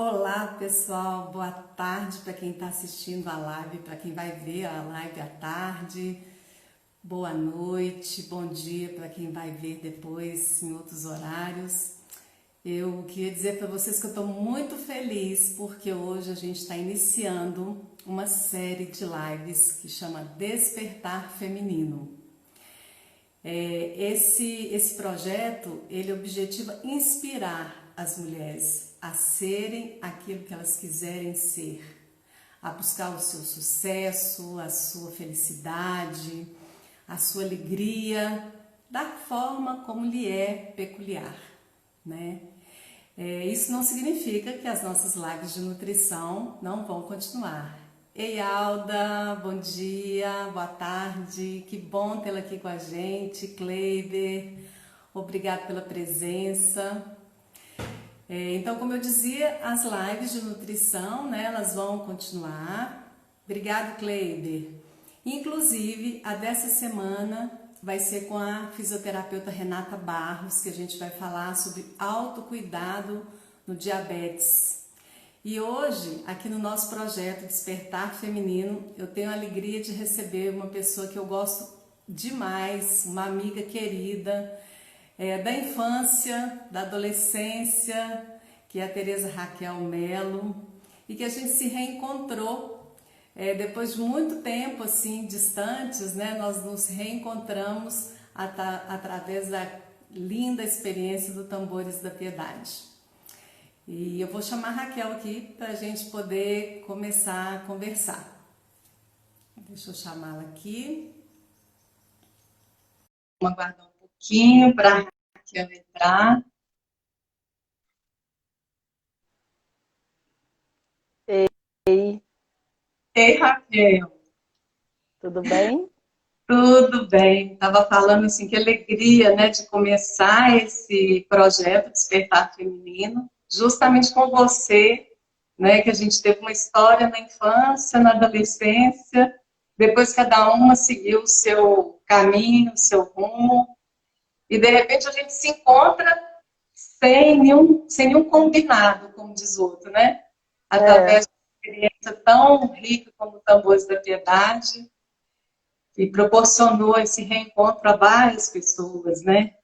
Olá, pessoal. Boa tarde para quem está assistindo a live, para quem vai ver a live à tarde. Boa noite, bom dia para quem vai ver depois em outros horários. Eu queria dizer para vocês que eu estou muito feliz porque hoje a gente está iniciando uma série de lives que chama Despertar Feminino. Esse projeto, ele objetiva inspirar as mulheres a serem aquilo que elas quiserem ser, a buscar o seu sucesso, a sua felicidade, a sua alegria, da forma como lhe é peculiar, né? Isso não significa que as nossas lives de nutrição não vão continuar. Ei, Alda, bom dia, boa tarde, que bom tê-la aqui com a gente. Kleiber, obrigado pela presença. Então, como eu dizia, as lives de nutrição, né, elas vão continuar. Obrigado, Kleiber. Inclusive, a dessa semana vai ser com a fisioterapeuta Renata Barros, que a gente vai falar sobre autocuidado no diabetes. E hoje, aqui no nosso projeto Despertar Feminino, eu tenho a alegria de receber uma pessoa que eu gosto demais, uma amiga querida, da infância, da adolescência, que é a Tereza Raquel Melo, e que a gente se reencontrou depois de muito tempo assim distantes, né? Nós nos reencontramos através da linda experiência do Tambores da Piedade. E eu vou chamar a Raquel aqui para a gente poder começar a conversar. Deixa eu chamá-la aqui. Vamos aguardar um pouquinho para a Raquel entrar. Ei, Ei, Raquel. tudo bem? Tudo bem. Estava falando assim que alegria, né, de começar esse projeto Despertar Feminino, justamente com você, né, que a gente teve uma história na infância, na adolescência, depois cada uma seguiu o seu caminho, o seu rumo, e de repente a gente se encontra sem nenhum combinado, como diz o outro, né? É, Através de uma experiência tão rica como Tambores da Piedade, e proporcionou esse reencontro a várias pessoas, né?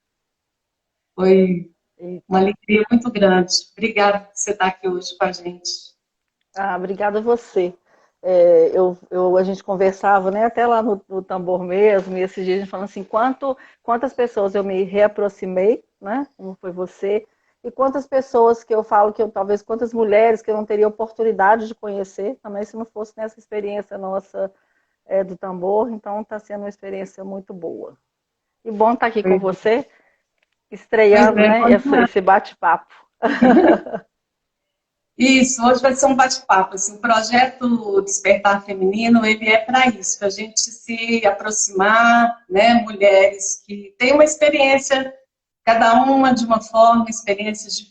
Foi uma eita. alegria muito grande. Obrigada por você estar aqui hoje com a gente. Obrigada a você. A gente conversava, né, até lá no Tambor mesmo, e esses dias a gente falando assim, quantas pessoas eu me reaproximei, né, como foi você, e quantas pessoas que eu falo que eu, talvez, quantas mulheres que eu não teria oportunidade de conhecer, também se não fosse nessa experiência nossa do Tambor, então está sendo uma experiência muito boa. E bom estar aqui com você, Pois estreando, é, né, esse bate-papo. isso, hoje vai ser um bate-papo. Assim, o projeto Despertar Feminino, ele é para isso, para a gente se aproximar, né, mulheres que têm uma experiência, cada uma de uma forma, experiências de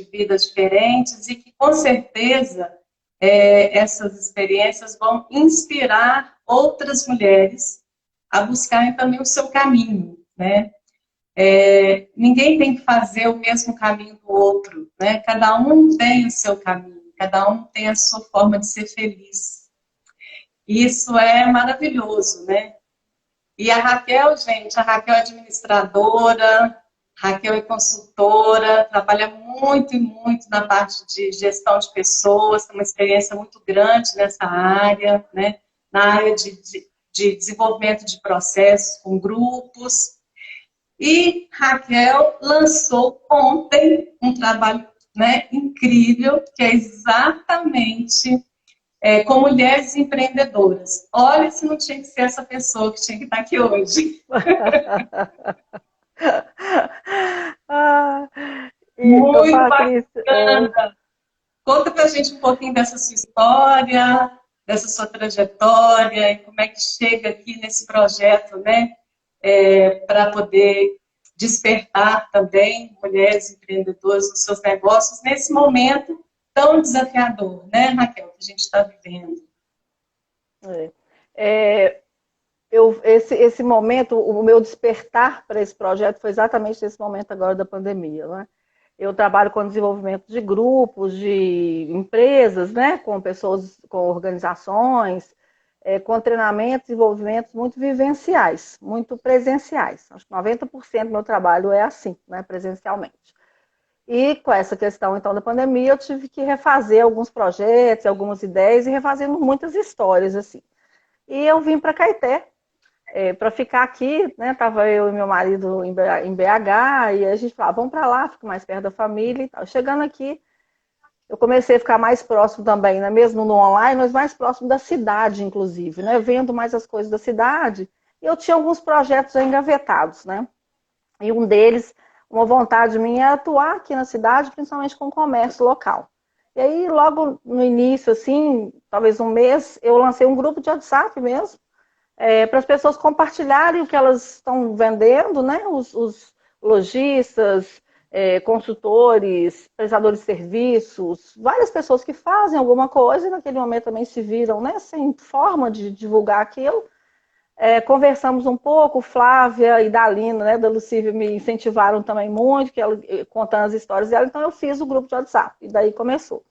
vida diferentes, e que com certeza essas experiências vão inspirar outras mulheres a buscarem também o seu caminho, né? Ninguém tem que fazer o mesmo caminho do outro, né? Cada um tem o seu caminho, cada um tem a sua forma de ser feliz. E isso é maravilhoso, né? E a Raquel, gente, a Raquel é administradora, Raquel é consultora, trabalha muito e muito na parte de gestão de pessoas, tem uma experiência muito grande nessa área, né? Na área de desenvolvimento de processos com grupos. E Raquel lançou ontem um trabalho, né, incrível, que é exatamente com mulheres empreendedoras. Olha se não tinha que ser essa pessoa que tinha que estar aqui hoje. Ah, e eu Muito falo, Cris, bacana. Conta pra gente um pouquinho dessa sua história, dessa sua trajetória, e como é que chega aqui nesse projeto, né? Para poder despertar também mulheres empreendedoras nos seus negócios nesse momento tão desafiador, né, Raquel, que a gente está vivendo. é, é, esse momento, o meu despertar para esse projeto foi exatamente nesse momento agora da pandemia, né? Eu trabalho com desenvolvimento de grupos, de empresas, né, com pessoas, com organizações, com treinamentos, desenvolvimentos muito vivenciais, muito presenciais. Acho que 90% do meu trabalho é assim, né, presencialmente. E com essa questão, então, da pandemia, eu tive que refazer alguns projetos, algumas ideias e refazendo muitas histórias, assim. E eu vim para Caeté, para ficar aqui, né? Tava eu e meu marido em BH, e a gente falava, vamos para lá, fica mais perto da família e tal. Chegando aqui, eu comecei a ficar mais próximo também, né? Mesmo no online, mas mais próximo da cidade, inclusive, né? Vendo mais as coisas da cidade. E eu tinha alguns projetos engavetados, né? E um deles, uma vontade minha era atuar aqui na cidade, principalmente com o comércio local. E aí, logo no início, assim, talvez um mês, eu lancei um grupo de WhatsApp mesmo, para as pessoas compartilharem o que elas estão vendendo, né? Os lojistas, consultores, prestadores de serviços, várias pessoas que fazem alguma coisa e naquele momento também se viram, né? Sem forma de divulgar aquilo. Conversamos um pouco, Flávia e Dalina, né, da Lucívia, me incentivaram também muito, que ela, contando as histórias dela, então eu fiz o grupo de WhatsApp, e daí começou.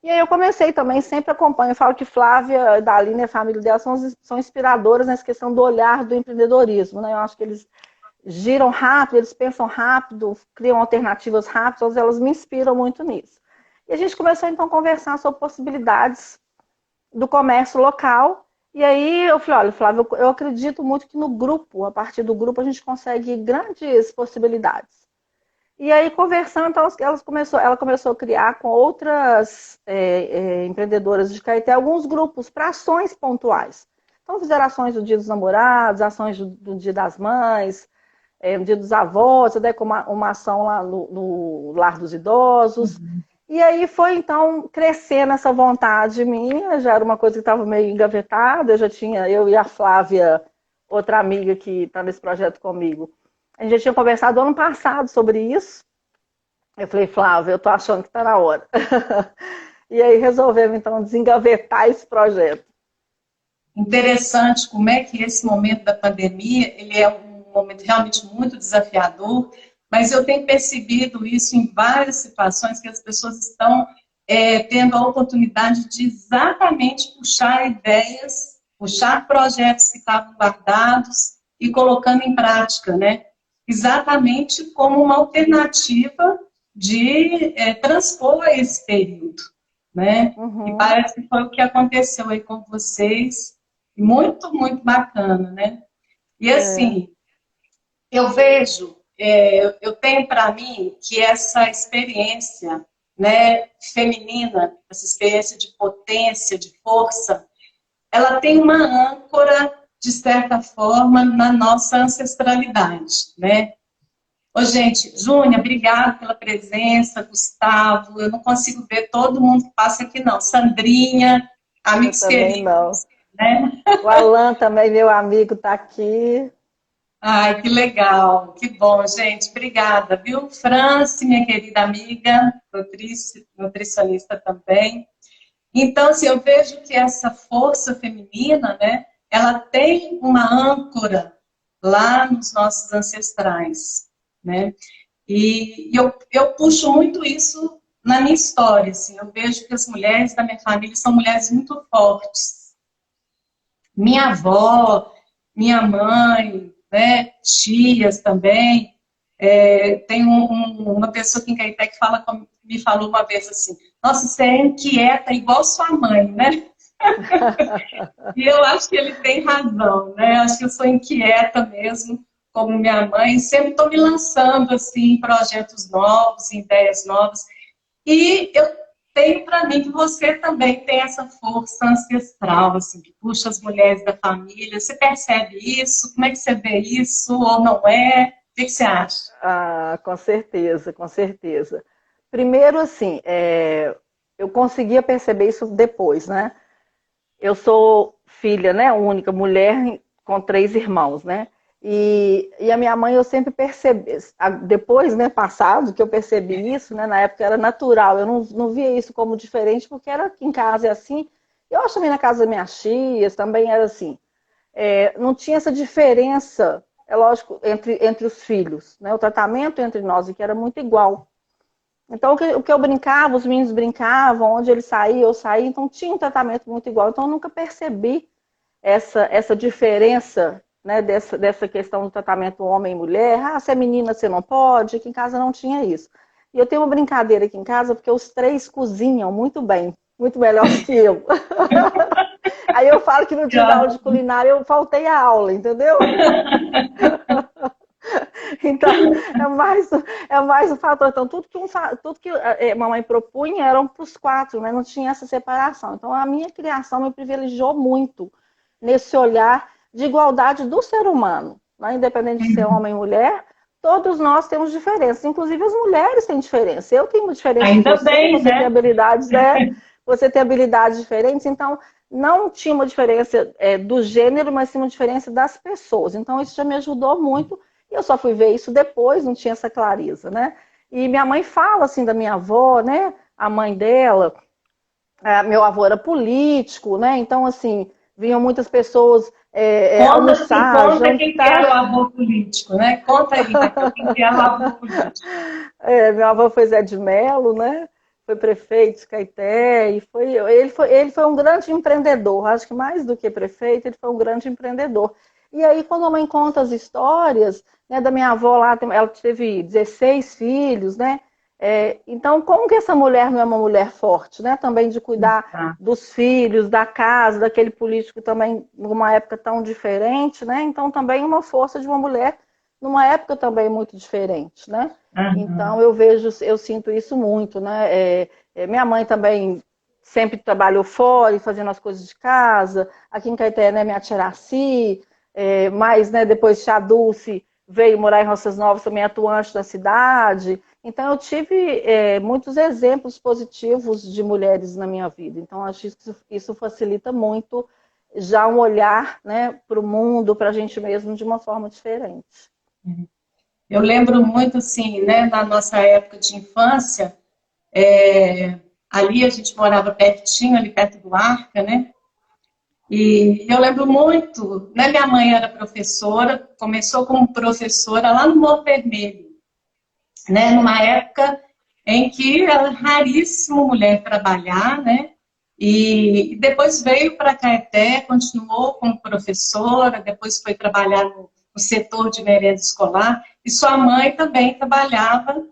E aí eu comecei também, sempre acompanho, eu falo que Flávia, Dalina e a família dela são inspiradoras nessa questão do olhar do empreendedorismo, né? Eu acho que eles giram rápido, eles pensam rápido, criam alternativas rápidas, elas me inspiram muito nisso. E a gente começou então a conversar sobre possibilidades do comércio local. E aí eu falei, olha, Flávio, eu acredito muito que no grupo, a partir do grupo, a gente consegue grandes possibilidades. E aí, conversando, então, ela começou a criar com outras empreendedoras de Caeté alguns grupos para ações pontuais. Então, fizeram ações do Dia dos Namorados, ações do Dia das Mães, no Dia dos Avós, até com uma ação lá no Lar dos Idosos. Uhum. E aí foi, então, crescendo essa vontade minha, já era uma coisa que estava meio engavetada, eu e a Flávia, outra amiga que está nesse projeto comigo, a gente já tinha conversado ano passado sobre isso. Eu falei, Flávia, eu estou achando que está na hora. E aí resolvemos, então, desengavetar esse projeto. Interessante como é que esse momento da pandemia, ele é um momento realmente muito desafiador, mas eu tenho percebido isso em várias situações, que as pessoas estão tendo a oportunidade de exatamente puxar ideias, puxar projetos que estavam guardados e colocando em prática, né? Exatamente como uma alternativa de transpor esse período, né? Uhum. E parece que foi o que aconteceu aí com vocês, muito, muito bacana, né? E assim, eu vejo, eu tenho para mim que essa experiência, né, feminina, essa experiência de potência, de força, ela tem uma âncora, de certa forma, na nossa ancestralidade, né? Ô, gente, Júnia, obrigada pela presença, Gustavo, eu não consigo ver todo mundo que passa aqui, não. Sandrinha, amigos queridos, né? O Alan também, meu amigo, está aqui. Ai, que legal, que bom, gente, obrigada, viu? Franci, minha querida amiga, nutricionista também. Então, assim, eu vejo que essa força feminina, né, ela tem uma âncora lá nos nossos ancestrais, né? E eu puxo muito isso na minha história, assim, eu vejo que as mulheres da minha família são mulheres muito fortes. Minha avó, minha mãe, né, tias também. Tem uma pessoa aqui em Caeté que me falou uma vez assim, nossa, você é inquieta igual sua mãe, né? E eu acho que ele tem razão, né? Acho que eu sou inquieta mesmo, como minha mãe, sempre estou me lançando assim, em projetos novos, em ideias novas. E eu tenho para mim que você também tem essa força ancestral, assim, que puxa as mulheres da família. Você percebe isso? Como é que você vê isso? Ou não é? O que você acha? Ah, com certeza, com certeza. Primeiro, assim, eu conseguia perceber isso depois, né? Eu sou filha, né, única, mulher com 3 irmãos, né? E a minha mãe, eu sempre percebi, depois, né, passado, que eu percebi isso, né, na época era natural, eu não via isso como diferente, porque era aqui em casa é assim, eu acho também na casa das minhas tias, também era assim. Não tinha essa diferença, é lógico, entre os filhos, né, o tratamento entre nós, que era muito igual. Então, o que eu brincava, os meninos brincavam, onde eles saíam, eu saía, então tinha um tratamento muito igual. Então, eu nunca percebi essa diferença, né, dessa questão do tratamento homem e mulher. Ah, você é menina, você não pode. Aqui em casa não tinha isso. E eu tenho uma brincadeira aqui em casa, porque os três cozinham muito bem, muito melhor do que eu. Aí eu falo que no dia da aula de culinária eu faltei a aula, entendeu? Então, é mais o fator. Então, tudo que a mamãe propunha eram para os quatro, né? Não tinha essa separação. Então, a minha criação me privilegiou muito nesse olhar de igualdade do ser humano, né? Independente de ser homem ou mulher, todos nós temos diferenças. Inclusive, as mulheres têm diferença. Eu tenho uma diferença de Ainda você, bem, você tem né? habilidades, você tem habilidades diferentes. Então, não tinha uma diferença do gênero, mas sim uma diferença das pessoas. Então, isso já me ajudou muito. E eu só fui ver isso depois, não tinha essa clareza, né? E minha mãe fala assim da minha avó, né? A mãe dela, meu avô era político, né? Então, assim, vinham muitas pessoas almoçar, Conta quem que era o jantar. avô político, né? Conta aí, Raquel, quem que era o avô político. Meu avô foi Zé de Mello, né? Foi prefeito de Caeté, ele foi um grande empreendedor. Acho que mais do que prefeito, ele foi um grande empreendedor. E aí, quando a mãe conta as histórias, né, da minha avó lá, ela teve 16 filhos, né? Então, como que essa mulher não é uma mulher forte, né? Também de cuidar Tá. dos filhos, da casa, daquele político também, numa época tão diferente, né? Então, também uma força de uma mulher numa época também muito diferente, né? Então, Aham. eu sinto isso muito, né? Minha mãe também sempre trabalhou fora e fazendo as coisas de casa. Aqui em Caeté, né, minha tia Araci, mas, né, depois tia Dulce veio morar em Roças Novas, também atuante na cidade. Então, eu tive muitos exemplos positivos de mulheres na minha vida. Então, acho que isso facilita muito já um olhar, né, para o mundo, para a gente mesmo, de uma forma diferente. Eu lembro muito, assim, né, na nossa época de infância, ali a gente morava pertinho, ali perto do Arca, né? E eu lembro muito, né? Minha mãe era professora, começou como professora lá no Morro Vermelho, né? Numa época em que era raríssimo mulher trabalhar, né? E depois veio para Caeté, continuou como professora, depois foi trabalhar no setor de merenda escolar, e sua mãe também trabalhava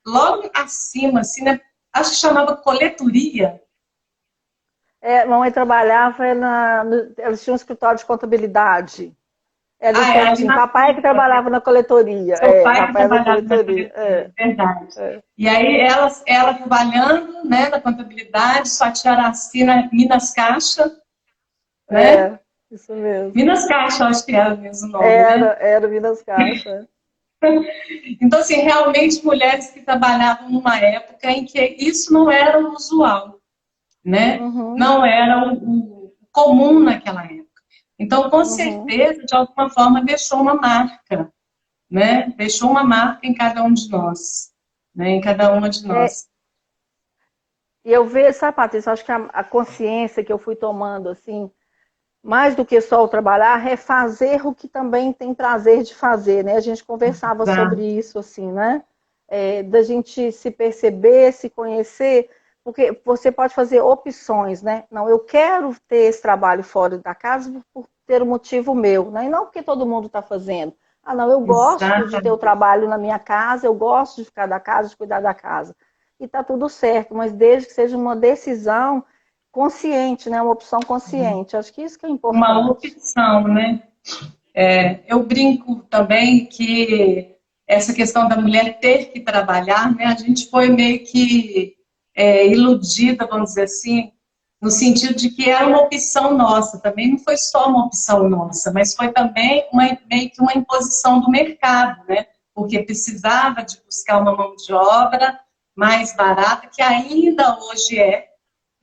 logo acima, assim, né? Acho que chamava coletoria. Mamãe trabalhava, eles tinham um escritório de contabilidade. Era em Ali pertinho. na Papai que Silva, trabalhava na coletoria. seu pai que Papai era da trabalhava na coletoria. coletoria, verdade. É. E aí ela trabalhando, né, na contabilidade, sua tia Araci na Minas Caixa, né? Isso mesmo. Minas Caixa, acho que era o mesmo nome, né? Era Minas Caixa. Então, assim, realmente mulheres que trabalhavam numa época em que isso não era o usual, né? Uhum, Não era o comum naquela época. Então, com uhum. certeza, de alguma forma, deixou uma marca, né? Deixou uma marca em cada um de nós, né? Em cada uma de É, nós. e eu vejo, sabe, Patrícia, acho que a consciência que eu fui tomando, assim, mais do que só o trabalhar, é fazer o que também tem prazer de fazer, né? A gente conversava sobre Exato. isso, assim, né? Da gente se perceber, se conhecer, porque você pode fazer opções, né? Não, eu quero ter esse trabalho fora da casa por ter um motivo meu, né? E não porque todo mundo está fazendo. Ah, não, eu gosto de ter o Exatamente. trabalho na minha casa, eu gosto de ficar da casa, de cuidar da casa. E tá tudo certo, mas desde que seja uma decisão consciente, né? Uma opção consciente. Acho que isso que é Uma importante. opção, né? Eu brinco também que essa questão da mulher ter que trabalhar, né? A gente foi meio que iludida, vamos dizer assim, no sentido de que era uma opção nossa. Também não foi só uma opção nossa, mas foi também meio que uma imposição do mercado, né? Porque precisava de buscar uma mão de obra mais barata, que ainda hoje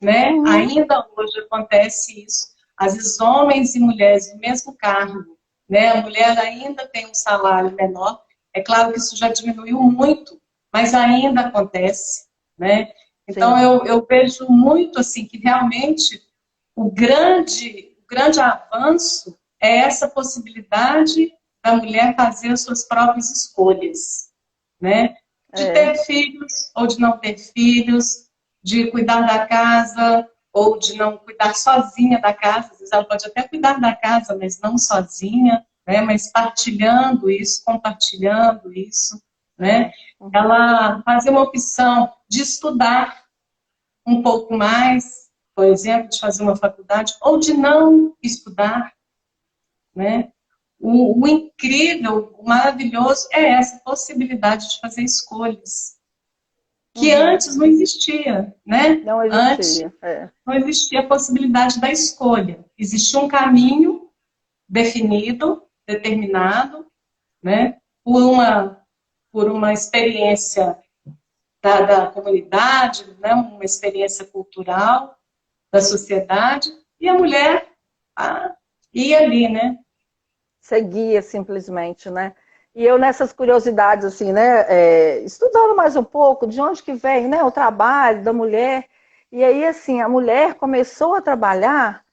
né? Uhum, Ainda hoje acontece isso. Às vezes, homens e mulheres no mesmo cargo, né? A mulher ainda tem um salário menor. É claro que isso já diminuiu muito, mas ainda acontece, né? Então, sim. eu vejo muito assim que realmente o grande avanço é essa possibilidade da mulher fazer as suas próprias escolhas, né? de É. ter filhos ou de não ter filhos, de cuidar da casa ou de não cuidar sozinha da casa. Às vezes ela pode até cuidar da casa, mas não sozinha, né? Mas partilhando isso, compartilhando isso, né? Uhum. Ela fazer uma opção de estudar um pouco mais, por exemplo, de fazer uma faculdade, ou de não estudar, né? O incrível, o maravilhoso é essa possibilidade de fazer escolhas, que Uhum. antes não existia, né? Não Antes existia. É. não existia a possibilidade da escolha. Existia um caminho definido, determinado, né? Por uma experiência da comunidade, né? Uma experiência cultural da sociedade, e a mulher ia ali, né? Seguia simplesmente, né? E eu nessas curiosidades, assim, né, estudando mais um pouco de onde que vem, né, o trabalho da mulher. E aí, assim, a mulher começou a trabalhar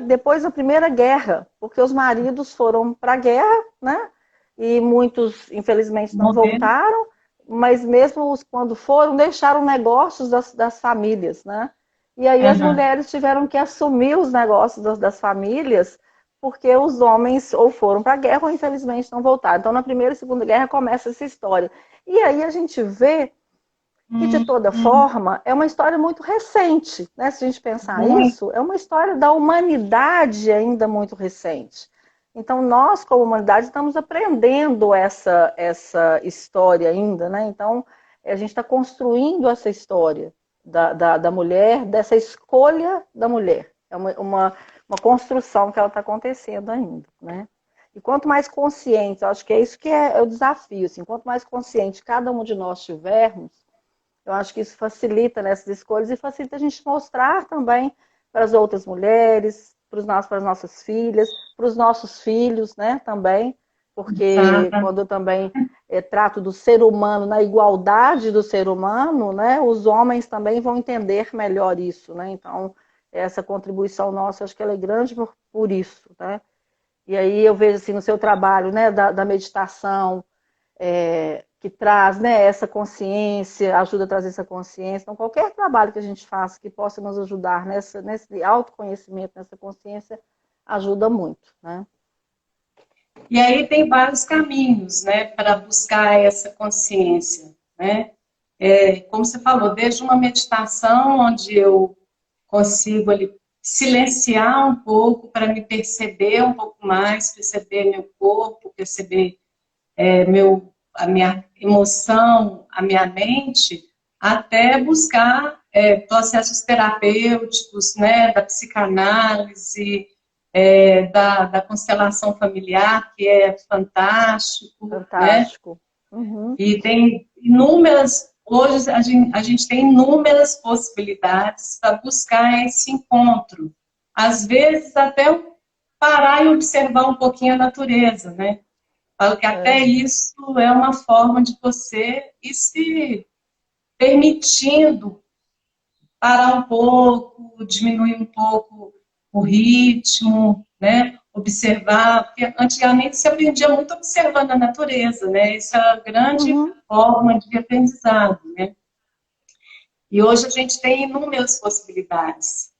depois da Primeira Guerra, porque os maridos foram para a guerra, né? E muitos, infelizmente, não Morrer. voltaram, mas mesmo quando foram, deixaram negócios das famílias, né? E aí as Uhum. mulheres tiveram que assumir os negócios das famílias, porque os homens ou foram para a guerra ou infelizmente não voltaram. Então, na Primeira e Segunda Guerra começa essa história. E aí a gente vê que, de toda forma, é uma história muito recente, né? Se a gente pensar Muito. isso, é uma história da humanidade ainda muito recente. Então, nós, como humanidade, estamos aprendendo essa história ainda, né? Então, a gente está construindo essa história da mulher, dessa escolha da mulher. É uma construção que ela está acontecendo ainda, né? E quanto mais consciente, eu acho que é isso que é o desafio, assim, quanto mais consciente cada um de nós tivermos, eu acho que isso facilita nessas escolhas e facilita a gente mostrar também para as outras mulheres, para as nossas filhas, para os nossos filhos, né, também, porque Exata. quando eu também trato do ser humano, na igualdade do ser humano, né, os homens também vão entender melhor isso, né, então essa contribuição nossa, acho que ela é grande por isso, né, e aí eu vejo assim no seu trabalho, né, da meditação, que traz, né, essa consciência, ajuda a trazer essa consciência. Então, qualquer trabalho que a gente faça que possa nos ajudar nesse autoconhecimento, nessa consciência, ajuda muito, né? E aí tem vários caminhos, né, para buscar essa consciência, né? Como você falou, desde uma meditação onde eu consigo ali silenciar um pouco para me perceber um pouco mais, perceber meu corpo, perceber a minha emoção, a minha mente, até buscar processos terapêuticos, né, da psicanálise, da constelação familiar, que é fantástico, né? Fantástico. Uhum. E tem inúmeras, hoje a gente tem inúmeras possibilidades para buscar esse encontro. Às vezes até parar e observar um pouquinho a natureza, né? Falo que até É. isso é uma forma de você ir se permitindo parar um pouco, diminuir um pouco o ritmo, né? Observar, porque antigamente se aprendia muito observando a natureza, né? Isso é a grande Uhum. forma de aprendizado, né? E hoje a gente tem inúmeras possibilidades.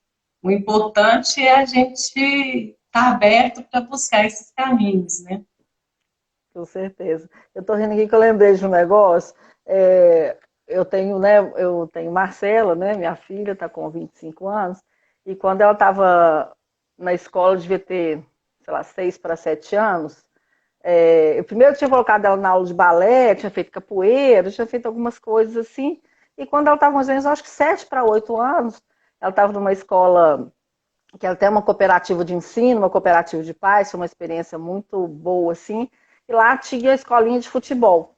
O importante é a gente estar aberto para buscar esses caminhos, né? Com certeza. Eu estou rindo aqui que eu lembrei de um negócio. Eu tenho, né, eu tenho Marcela, né, minha filha está com 25 anos, e quando ela estava na escola, devia ter, sei lá, 6 para 7 anos. Eu primeiro tinha colocado ela na aula de balé, tinha feito capoeira, tinha feito algumas coisas assim. E quando ela estava, mais ou menos, acho que 7 para 8 anos, ela estava numa escola que ela tem uma cooperativa de ensino, uma cooperativa de pais, foi uma experiência muito boa, assim. E lá tinha a escolinha de futebol.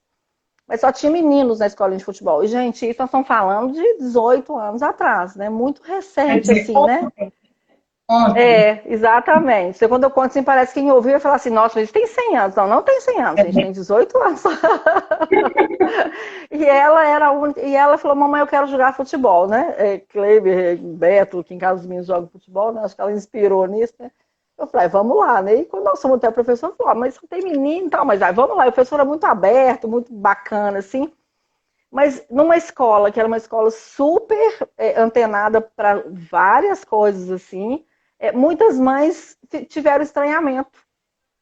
Mas só tinha meninos na escolinha de futebol. E, gente, isso nós estamos falando de 18 anos atrás, né? Muito Quer recente, dizer, assim, né? ontem. Exatamente. Então, quando eu conto assim, parece que quem ouviu vai falar assim, nossa, mas isso tem 100 anos. Não, não tem 100 anos, a gente tem 18 anos. E ela era a única, e ela falou, mamãe, eu quero jogar futebol, né? Kleber, Beto, que em casa os meninos jogam futebol, né? Acho que ela inspirou nisso, né? Eu falei, vamos lá, né? E quando nós fomos até a professora, falou, mas só tem menino e tal, mas vamos lá. E o professor era muito aberto, muito bacana, assim. Mas numa escola, que era uma escola super antenada para várias coisas, assim, muitas mães tiveram estranhamento.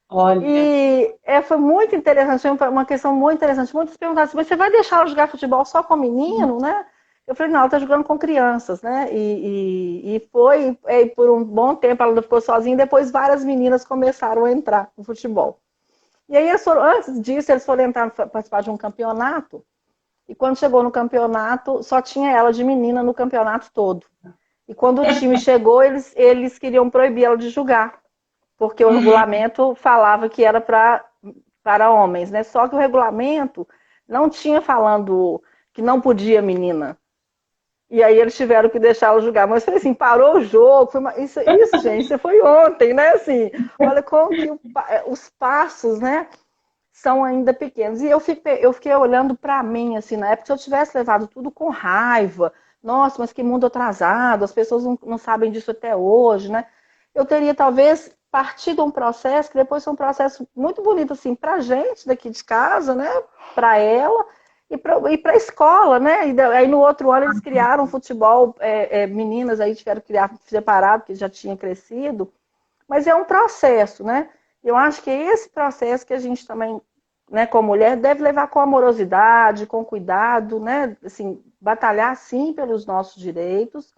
Olha, E foi muito interessante, foi uma questão muito interessante. Muitos perguntaram assim, mas você vai deixar ela jogar futebol só com menino, né? Eu falei, não, ela está jogando com crianças, né? E foi, por um bom tempo ela ficou sozinha, depois várias meninas começaram a entrar no futebol. E aí, antes disso, eles foram entrar, participar de um campeonato, e quando chegou no campeonato, só tinha ela de menina no campeonato todo. E quando o time chegou, eles queriam proibir ela de jogar, porque o regulamento falava que era para homens, né? Só que o regulamento não tinha falando que não podia menina. E aí eles tiveram que deixá-la jogar. Mas foi assim, parou o jogo. Isso, gente, isso foi ontem, né? Assim, olha como que os passos, né? São ainda pequenos. E eu fiquei olhando para mim, assim, na época, se eu tivesse levado tudo com raiva, nossa, mas que mundo atrasado, as pessoas não sabem disso até hoje, né? Eu teria, talvez, partido um processo, que depois foi um processo muito bonito, assim, para a gente daqui de casa, né? Para ela e para a escola, né? E aí no outro ano eles criaram futebol, meninas aí tiveram que criar separado, porque já tinha crescido. Mas é um processo, né? Eu acho que é esse processo que a gente também, né, como mulher, deve levar com amorosidade, com cuidado, né? Assim, batalhar sim pelos nossos direitos,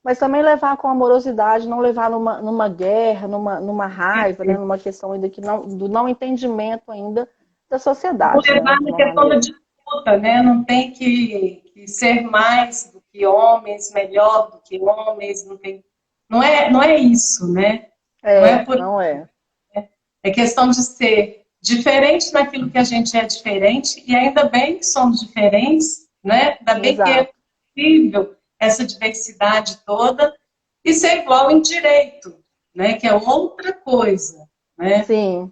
mas também levar com amorosidade, não levar numa guerra, numa raiva, né? Numa questão ainda do não entendimento ainda da vou sociedade, né? levar De na uma questão da maneira. disputa, né? Não tem que ser mais do que homens, melhor do que homens, não é isso, né? Não é por Não é. É questão de ser diferente naquilo que a gente é diferente, e ainda bem que somos diferentes, né? Ainda bem que é Exato. possível essa diversidade toda, e ser igual em direito, né? Que é outra coisa, né? Sim,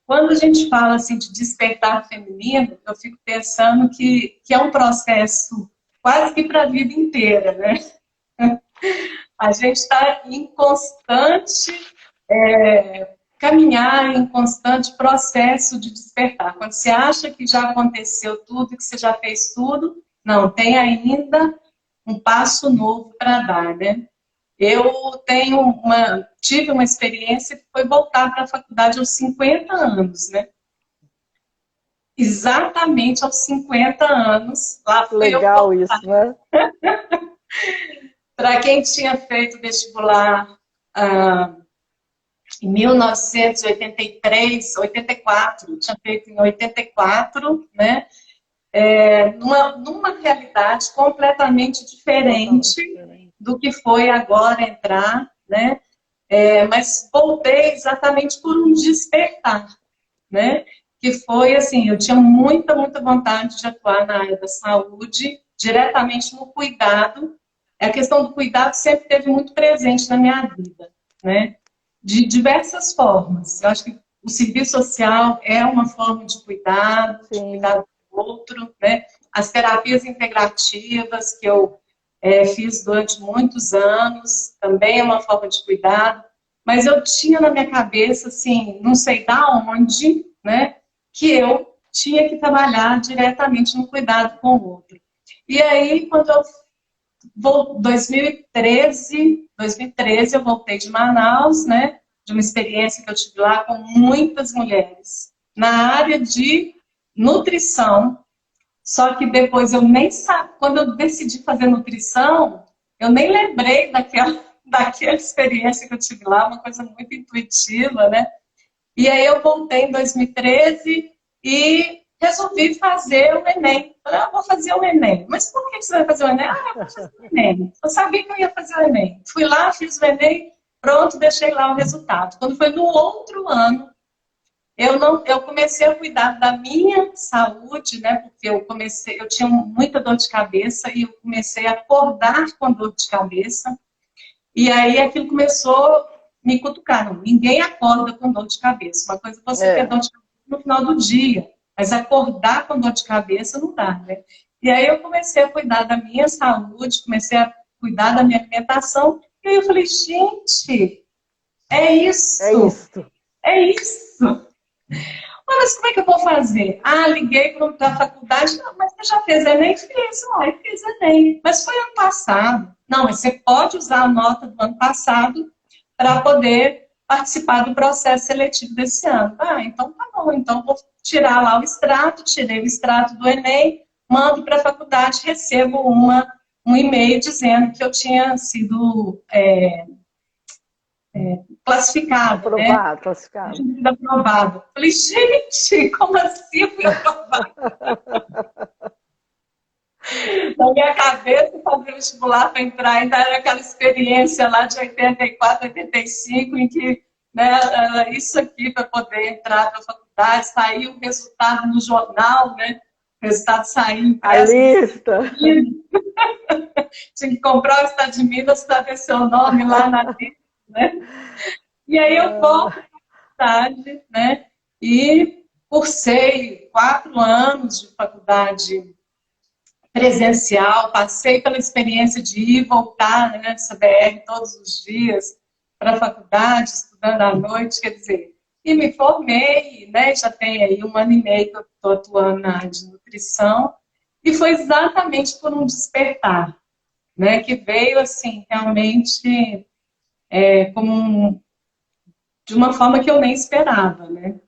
Quando a gente fala assim de despertar feminino, eu fico pensando que é um processo quase que para a vida inteira, né? A gente está em constante caminhar, em constante processo de despertar. Quando você acha que já aconteceu tudo, que você já fez tudo, não, tem ainda um passo novo para dar, né? Eu tive uma experiência que foi voltar para a faculdade aos 50 anos, né? Exatamente aos 50 anos, lá fui eu legal isso, né? para quem tinha feito vestibular em 1983, 84, tinha feito em 84, né? Numa realidade completamente Totalmente diferente diferente. do que foi agora entrar, né? Mas voltei exatamente por um despertar, né? Que foi assim, eu tinha muita, muita vontade de atuar na área da saúde, diretamente no cuidado. A questão do cuidado sempre esteve muito presente na minha vida, né? De diversas formas. Eu acho que o serviço social é uma forma de Sim. cuidar do outro, né? As terapias integrativas que eu fiz durante muitos anos também é uma forma de cuidado, mas eu tinha na minha cabeça, assim, não sei da onde, né, que eu tinha que trabalhar diretamente no cuidado com o outro. E aí, quando eu 2013 eu voltei de Manaus, né? De uma experiência que eu tive lá com muitas mulheres na área de nutrição. Só que depois eu nem sabia, quando eu decidi fazer nutrição, eu nem lembrei daquela experiência que eu tive lá, uma coisa muito intuitiva, né? E aí eu voltei em 2013 e resolvi fazer o Enem. Falei, vou fazer o Enem. Mas por que você vai fazer o Enem? Eu vou fazer o Enem. Eu sabia que eu ia fazer o Enem. Fui lá, fiz o Enem, pronto, deixei lá o resultado. Quando foi no outro ano, eu comecei a cuidar da minha saúde, né? Porque eu tinha muita dor de cabeça e eu comecei a acordar com dor de cabeça. E aí aquilo começou a me cutucar. Não, ninguém acorda com dor de cabeça. Uma coisa é você ter dor de cabeça no final do dia, mas acordar com dor de cabeça não dá, né? E aí eu comecei a cuidar da minha saúde, comecei a cuidar da minha alimentação, e aí eu falei, gente, É É isso, isso. é isso. Mas como é que eu vou fazer? Ah, liguei para a faculdade. Não, mas você já fez Enem? Fiz, olha, fiz Enem. Mas foi ano passado. Não, mas você pode usar a nota do ano passado para poder participar do processo seletivo desse ano. Ah, então tá bom. Então vou tirar lá o extrato, tirei o extrato do Enem, mando para a faculdade, recebo um e-mail dizendo que eu tinha sido classificada, né? Aprovado, classificado. Tinha sido aprovado. Falei, gente, como assim eu fui aprovada? Na minha cabeça, fazer vestibular para entrar, ainda era aquela experiência lá de 84, 85, em que, né, era isso aqui para poder entrar na faculdade, saiu o resultado no jornal, né? O resultado saiu A impresso. lista. Tinha que comprar o estado de Minas para ver seu nome lá na lista, né? E aí eu volto para a faculdade, né? E cursei 4 anos de faculdade presencial, passei pela experiência de ir e voltar, né, nessa BR todos os dias para a faculdade, estudando à noite, quer dizer, e me formei, né, já tem aí 1 ano e meio que eu estou atuando na área de nutrição, e foi exatamente por um despertar, né, que veio, assim, realmente de uma forma que eu nem esperava, né.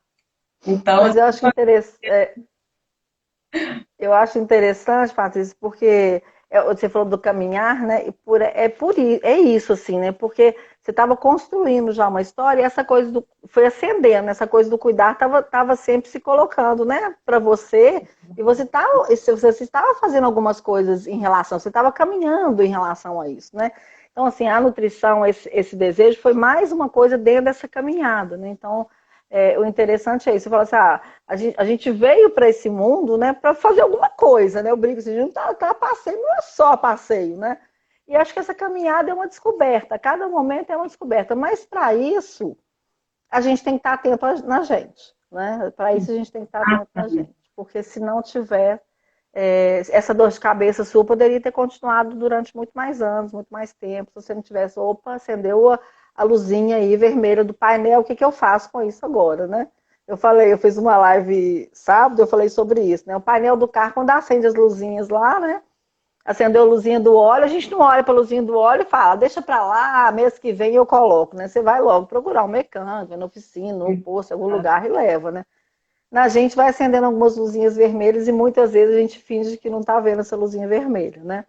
Então, Mas eu acho interessante, Patrícia, porque você falou do caminhar, né? E é isso, assim, né? Porque você estava construindo já uma história e essa coisa foi acendendo, essa coisa do cuidar estava sempre se colocando, né? Para você, e você estava fazendo algumas coisas em relação, você estava caminhando em relação a isso, né? Então, assim, a nutrição, esse desejo foi mais uma coisa dentro dessa caminhada, né? Então, o interessante é isso. Você fala assim, a gente veio para esse mundo, né, para fazer alguma coisa, né? Eu brinco assim, a gente tá passeio, não é só passeio, né? E acho que essa caminhada é uma descoberta, cada momento é uma descoberta, mas para isso a gente tem que estar atento na gente, né? Para isso a gente tem que estar atento na gente, porque se não tiver essa dor de cabeça sua poderia ter continuado durante muito mais anos, muito mais tempo, se você não tivesse, opa, acendeu a luzinha aí vermelha do painel, o que eu faço com isso agora, né? Eu fiz uma live sábado, eu falei sobre isso, né? O painel do carro, quando acende as luzinhas lá, né? Acendeu a luzinha do óleo, a gente não olha para a luzinha do óleo e fala, deixa para lá, mês que vem eu coloco, né? Você vai logo procurar um mecânico, na oficina, no posto, em algum lugar e leva, né? Na gente vai acendendo algumas luzinhas vermelhas e muitas vezes a gente finge que não está vendo essa luzinha vermelha, né?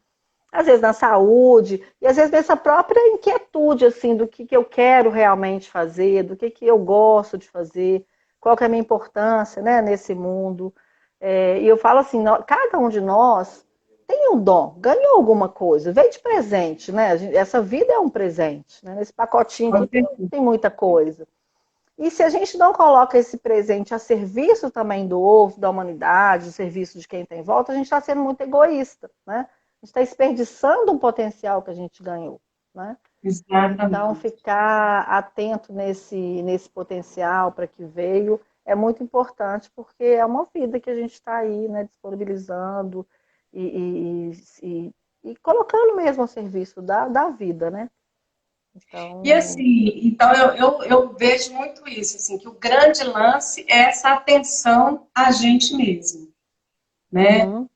Às vezes na saúde, e às vezes nessa própria inquietude, assim, do que eu quero realmente fazer, do que eu gosto de fazer, qual que é a minha importância, né, nesse mundo. E eu falo assim, cada um de nós tem um dom, ganhou alguma coisa, veio de presente, né? Essa vida é um presente, né? Nesse pacotinho aqui tem muita coisa. E se a gente não coloca esse presente a serviço também do outro, da humanidade, a serviço de quem está em volta, a gente está sendo muito egoísta, né? A gente está desperdiçando um potencial que a gente ganhou, né? Então, exatamente. ficar atento nesse potencial para que veio é muito importante, porque é uma vida que a gente está aí, né, disponibilizando e colocando mesmo a serviço da vida, né? E Então, assim, então eu vejo muito isso, assim, que o grande lance é essa atenção a gente mesmo, né? uhum,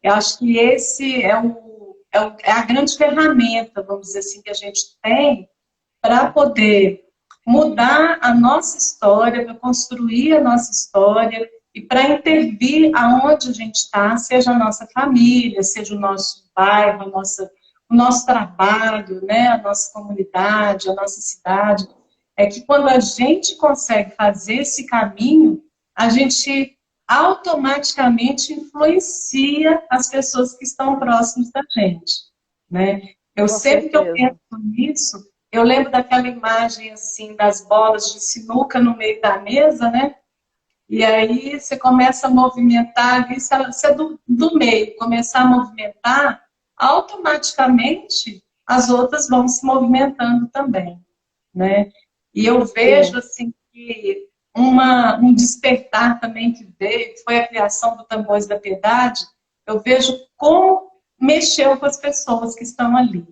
Eu acho que esse é a grande ferramenta, vamos dizer assim, que a gente tem para poder mudar a nossa história, para construir a nossa história e para intervir aonde a gente está, seja a nossa família, seja o nosso bairro, o nosso trabalho, né, a nossa comunidade, a nossa cidade. É que quando a gente consegue fazer esse caminho, a gente automaticamente influencia as pessoas que estão próximas da gente, né? Eu com sempre que eu penso certeza. nisso, eu lembro daquela imagem assim das bolas de sinuca no meio da mesa, né? E aí você começa a movimentar ali, se você do meio começar a movimentar, automaticamente as outras vão se movimentando também, né? E eu vejo Sim, assim que um despertar também que veio, que foi a criação do Tambores da Piedade, eu vejo como mexeu com as pessoas que estão ali,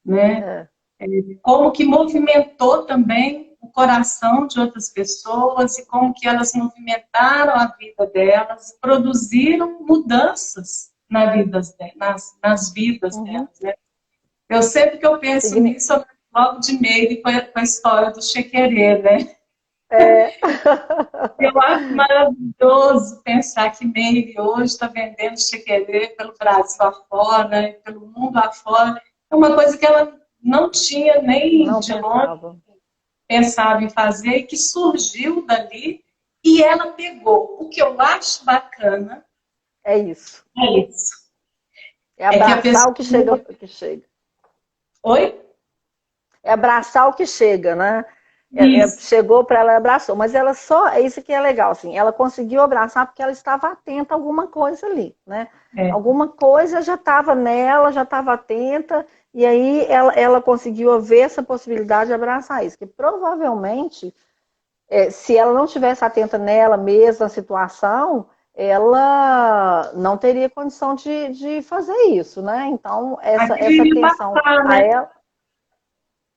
né? é. como que movimentou também o coração de outras pessoas e como que elas movimentaram a vida delas e produziram mudanças nas vidas delas, né? Eu sempre que eu penso nisso, eu lembro logo de Meire com a história do Chequerê, né? Eu acho maravilhoso pensar que Meire hoje está vendendo Chequerê pelo Brasil afora, pelo mundo afora. É uma coisa que ela não tinha nem Não de longe pensava. pensado em fazer e que surgiu dali e ela pegou. O que eu acho bacana É isso. é isso. É É que a abraçar o que chega, pessoa... que chega. Oi? É abraçar o que chega, né? Isso. Chegou para ela, abraçou. Mas ela só, é isso que é legal, assim, ela conseguiu abraçar porque ela estava atenta a alguma coisa ali, né? É. Alguma coisa já estava nela, já estava atenta, e aí ela conseguiu ver essa possibilidade de abraçar isso. Que provavelmente, se ela não tivesse atenta nela mesma, na situação, ela não teria condição de fazer isso, né? Então, essa Aquilo iria atenção passar, a né? ela.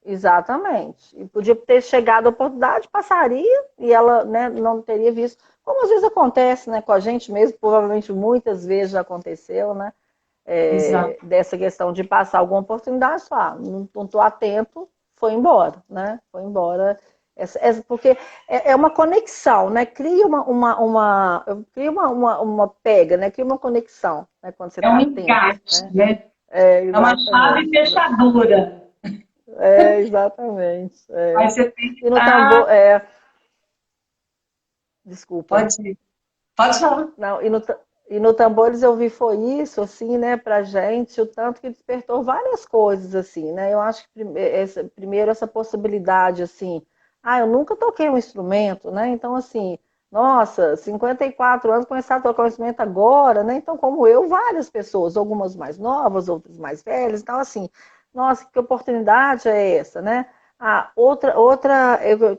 Exatamente. E podia ter chegado a oportunidade, passaria, e ela, né, não teria visto. Como às vezes acontece, né, com a gente mesmo, provavelmente muitas vezes já aconteceu, né? Exato. Dessa questão de passar alguma oportunidade, só, não estou atento, foi embora, né? Foi embora. Porque é uma conexão, né? Cria uma pega, né? Cria uma conexão, né? Quando você É um está atento, encaixe, né? né? É uma chave Exatamente. fechadura. Exatamente. Mas você tem que E no estar... tambor, desculpa. Pode ir. Pode falar. Não, e no Tambores eu vi foi isso, assim, né, pra gente, o tanto que despertou várias coisas, assim, né? Eu acho que primeiro essa possibilidade, assim, eu nunca toquei um instrumento, né? Então, assim, nossa, 54 anos, começar a tocar um instrumento agora, né? Então, como eu, várias pessoas, algumas mais novas, outras mais velhas, então, assim, nossa, que oportunidade é essa, né?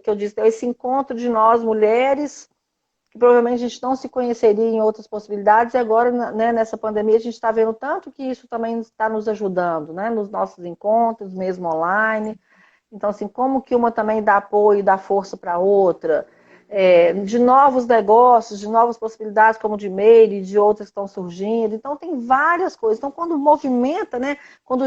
Que eu disse, é esse encontro de nós, mulheres, que provavelmente a gente não se conheceria em outras possibilidades, e agora, né, nessa pandemia, a gente está vendo tanto que isso também está nos ajudando, né, nos nossos encontros, mesmo online. Então, assim, como que uma também dá apoio, dá força para a outra, de novos negócios, de novas possibilidades, como de e-mail e de outras que estão surgindo. Então, tem várias coisas. Então, quando movimenta, né, quando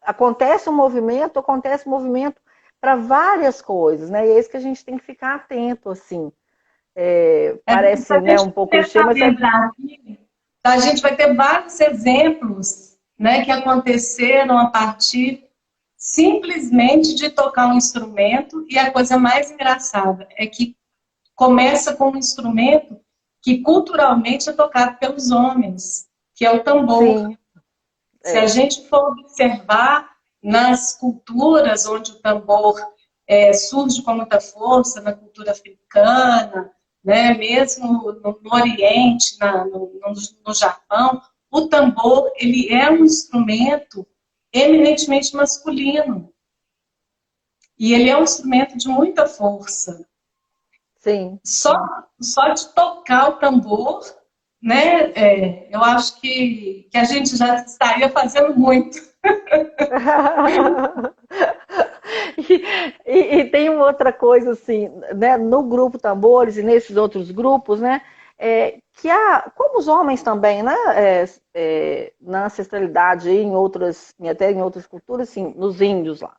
acontece um movimento para várias coisas, né, e é isso que a gente tem que ficar atento, assim. Se Parece, a né, gente um pouco clichê, começar a mas lembrar aqui, a gente vai ter vários exemplos, né, que aconteceram a partir simplesmente de tocar um instrumento, e a coisa mais engraçada é que começa com um instrumento que culturalmente é tocado pelos homens, que é o tambor. sim, Se a gente for observar nas culturas onde o tambor surge com muita força, na cultura africana, né, mesmo no Oriente, no Japão, o tambor ele é um instrumento eminentemente masculino. E ele é um instrumento de muita força. sim. Só de tocar o tambor, né, eu acho que a gente já estaria fazendo muito. E tem uma outra coisa assim, né, no grupo Tambores e nesses outros grupos, né, como os homens também, né, na ancestralidade e até em outras culturas, assim, nos índios lá,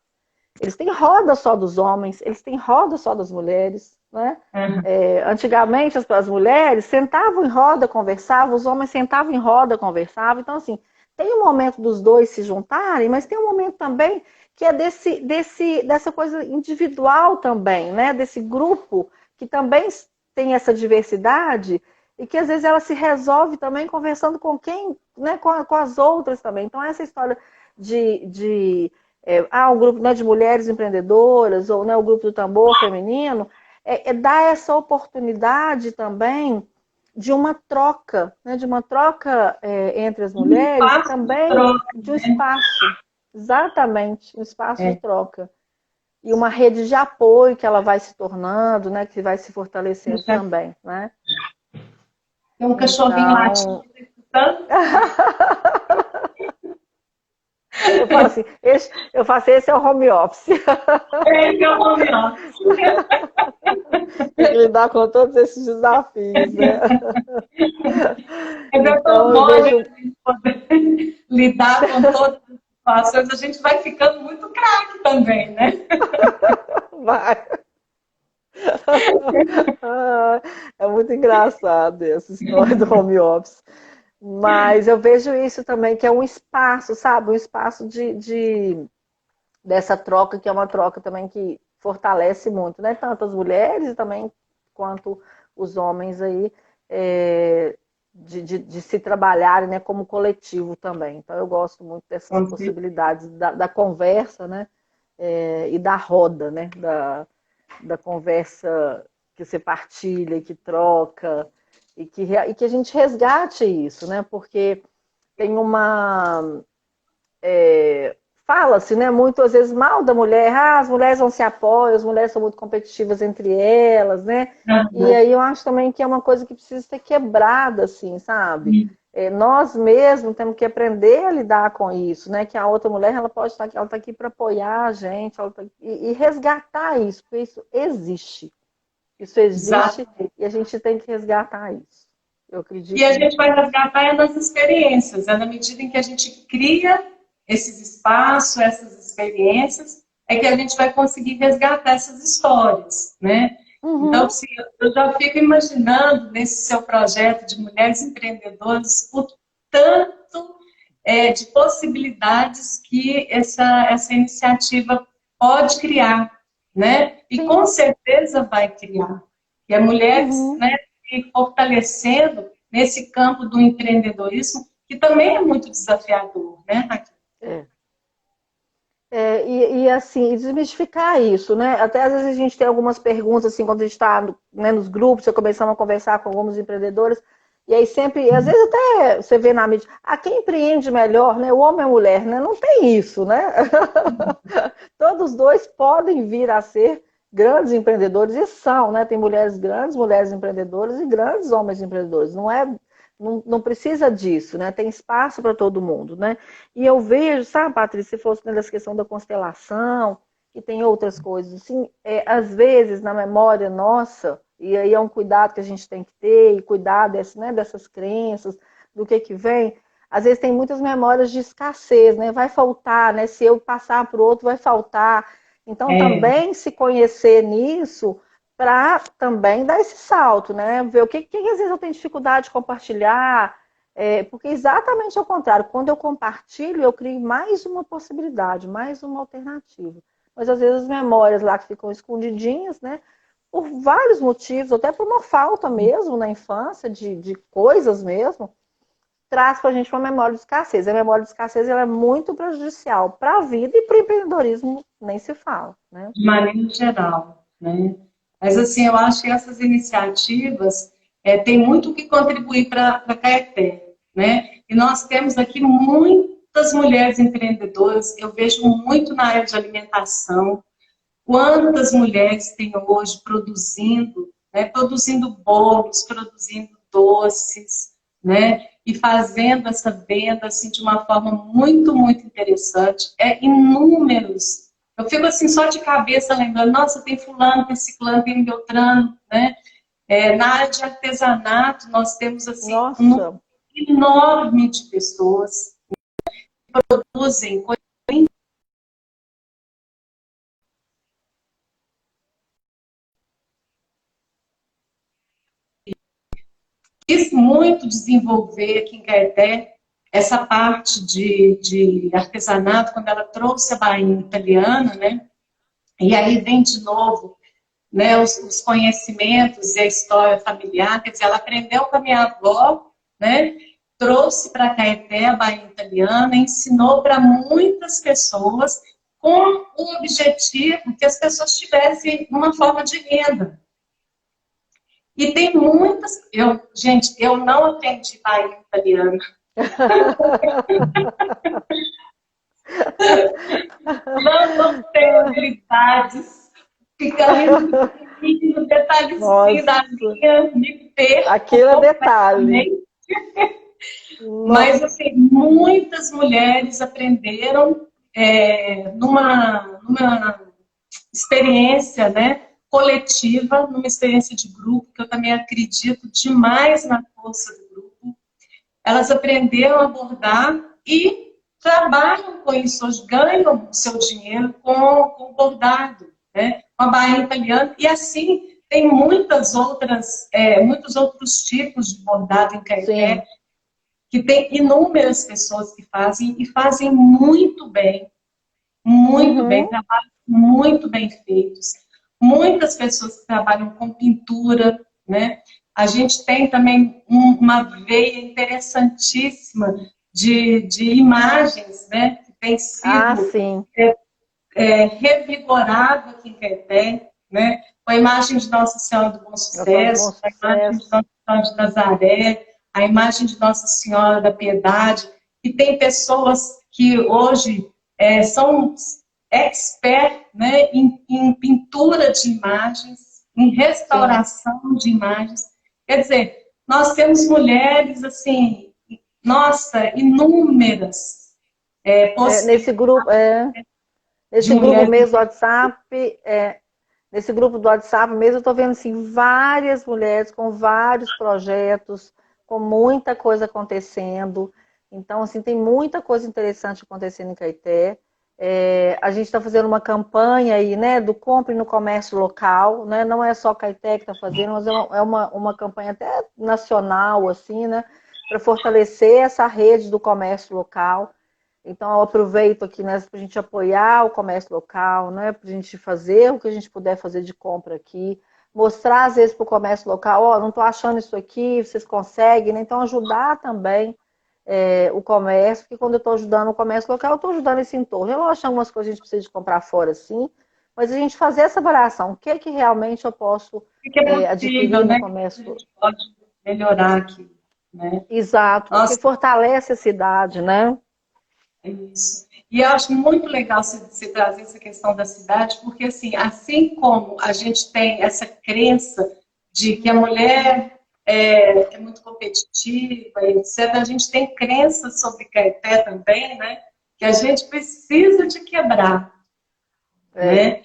eles têm roda só dos homens, eles têm roda só das mulheres, né? Uhum. Antigamente as mulheres sentavam em roda, conversavam, os homens sentavam em roda, conversavam. Então, assim, tem um momento dos dois se juntarem, mas tem um momento também que é dessa coisa individual também, né? Desse grupo que também tem essa diversidade e que às vezes ela se resolve também conversando com quem, né? Com as outras também. Então, essa história o grupo, né, de mulheres empreendedoras, ou, né, o grupo do tambor feminino, dar essa oportunidade também de uma troca, né, entre as Um mulheres e espaço de também troca, de um né? espaço, exatamente, um espaço de É. troca. E uma rede de apoio que ela vai se tornando, né, que vai se fortalecendo também, né? Tem um cachorrinho latindo, Então, tá escutando? Eu falo assim, esse é o home office. Esse é o home office. Tem que lidar com todos esses desafios, né? Mas é tão Então, eu bom a vejo. gente poder lidar com todas as situações, a gente vai ficando muito craque também, né? Vai. Ah, é muito engraçado essa história do home office. Mas eu vejo isso também, que é um espaço, sabe? Um espaço dessa troca, que é uma troca também que fortalece muito, né? Tanto as mulheres também quanto os homens aí, de se trabalharem, né, como coletivo também. Então eu gosto muito dessas possibilidades da conversa, né? E da roda, né? Da conversa que você partilha, que troca, e que a gente resgate isso, né? Porque tem uma. Fala-se, né, muito às vezes mal da mulher, as mulheres não se apoiam, as mulheres são muito competitivas entre elas, né? E aí eu acho também que é uma coisa que precisa ser quebrada, assim, sabe? Nós mesmos temos que aprender a lidar com isso, né? Que a outra mulher, ela pode estar aqui, ela está aqui para apoiar a gente, e resgatar isso, porque isso existe. Isso existe. Exato. E a gente tem que resgatar isso. Eu acredito. E a gente vai resgatar nas experiências, na medida em que a gente cria esses espaços, essas experiências, é que a gente vai conseguir resgatar essas histórias, né? Uhum. Então, assim, eu já fico imaginando nesse seu projeto de mulheres empreendedoras o tanto de possibilidades que essa iniciativa pode criar, né? E sim, com certeza vai criar. E a mulheres, né, se fortalecendo nesse campo do empreendedorismo, que também é muito desafiador, né, Raquel? E assim, desmistificar isso, né? Até às vezes a gente tem algumas perguntas, assim, quando a gente está, né, nos grupos, eu começamos a conversar com alguns empreendedores, e aí sempre, às vezes até você vê na mídia, quem empreende melhor, né? O homem e a mulher, né? Não tem isso, né? Todos dois podem vir a ser grandes empreendedores, e são, né? Tem mulheres grandes, mulheres empreendedoras e grandes homens empreendedores. Não precisa disso, né? Tem espaço para todo mundo, né? E eu vejo, sabe, Patrícia, se fosse nessa questão da constelação, e tem outras coisas, assim, às vezes na memória nossa, e aí é um cuidado que a gente tem que ter, e cuidar dessas crenças, do que vem, às vezes tem muitas memórias de escassez, né? Vai faltar, né? Se eu passar para o outro, vai faltar. Então, também se conhecer nisso, para também dar esse salto, né? Ver o que às vezes eu tenho dificuldade de compartilhar, porque exatamente ao contrário, quando eu compartilho, eu crio mais uma possibilidade, mais uma alternativa. Mas às vezes as memórias lá que ficam escondidinhas, né? Por vários motivos, até por uma falta mesmo na infância, de coisas mesmo, traz para a gente uma memória de escassez. A memória de escassez ela é muito prejudicial para a vida e para o empreendedorismo, nem se fala, né? De maneira geral, né? Mas, assim, eu acho que essas iniciativas têm muito que contribuir para a Caeté, né? E nós temos aqui muitas mulheres empreendedoras, eu vejo muito na área de alimentação. Quantas mulheres têm hoje produzindo, né? Produzindo bolos, produzindo doces, né? E fazendo essa venda assim, de uma forma muito, muito interessante. Inúmeros. Eu fico assim só de cabeça lembrando, nossa, tem fulano, tem ciclano, tem beltrano, né? Na área de artesanato, nós temos assim, um número enorme de pessoas que produzem coisas. Quis muito desenvolver aqui em Caeté essa parte de artesanato, quando ela trouxe a bainha italiana, né? E aí vem de novo, né, os conhecimentos e a história familiar, quer dizer, ela aprendeu com a minha avó, né? Trouxe para Caeté a bainha italiana, ensinou para muitas pessoas com o objetivo que as pessoas tivessem uma forma de renda. E tem muitas... Gente, eu não aprendi bainha italiana. Não tenho habilidades. Fica no detalhezinho da linha, me perco. Aquilo é detalhe. Mas, assim, muitas mulheres aprenderam numa experiência, né, coletiva, numa experiência de grupo, que eu também acredito demais na força do grupo. Elas aprenderam a bordar e trabalham com isso, hoje ganham o seu dinheiro com o bordado, né, com a bainha italiana, e assim tem muitos outros tipos de bordado em Caeté, que tem inúmeras pessoas que fazem, e fazem muito bem, trabalhos muito bem feitos. Muitas pessoas que trabalham com pintura, né? A gente tem também uma veia interessantíssima de imagens, né? Que tem sido revigorado aqui em Caeté, né? Com a imagem de Nossa Senhora do Bom Sucesso, a imagem de Nossa Senhora de Nazaré, a imagem de Nossa Senhora da Piedade, e tem pessoas que hoje são expert, né, em pintura de imagens, em restauração de imagens. Quer dizer, nós temos mulheres, assim, nossa, inúmeras nesse grupo, nesse grupo mesmo do WhatsApp, nesse grupo do WhatsApp mesmo, eu estou vendo assim, várias mulheres com vários projetos, com muita coisa acontecendo. Então, assim, tem muita coisa interessante acontecendo em Caeté. A gente está fazendo uma campanha aí, né, do compre no comércio local, né? Não é só Caeté que está fazendo, mas é uma campanha até nacional, assim, né, para fortalecer essa rede do comércio local. Então, eu aproveito aqui, né, para a gente apoiar o comércio local, né, para a gente fazer o que a gente puder fazer de compra aqui, mostrar, às vezes, para o comércio local, ó, não estou achando isso aqui, vocês conseguem, né? Então, ajudar também o comércio, porque quando eu estou ajudando o comércio local, eu estou ajudando esse entorno. Eu acho que algumas coisas a gente precisa de comprar fora, sim, mas a gente fazer essa avaliação, o que é que realmente eu posso adquirir no comércio. A gente pode melhorar aqui, né? Exato, porque fortalece a cidade, né? Isso. E eu acho muito legal você trazer essa questão da cidade, porque assim como a gente tem essa crença de que a mulher é muito competitiva, etc., a gente tem crenças sobre Caeté também, né? Que a gente precisa de quebrar. Né?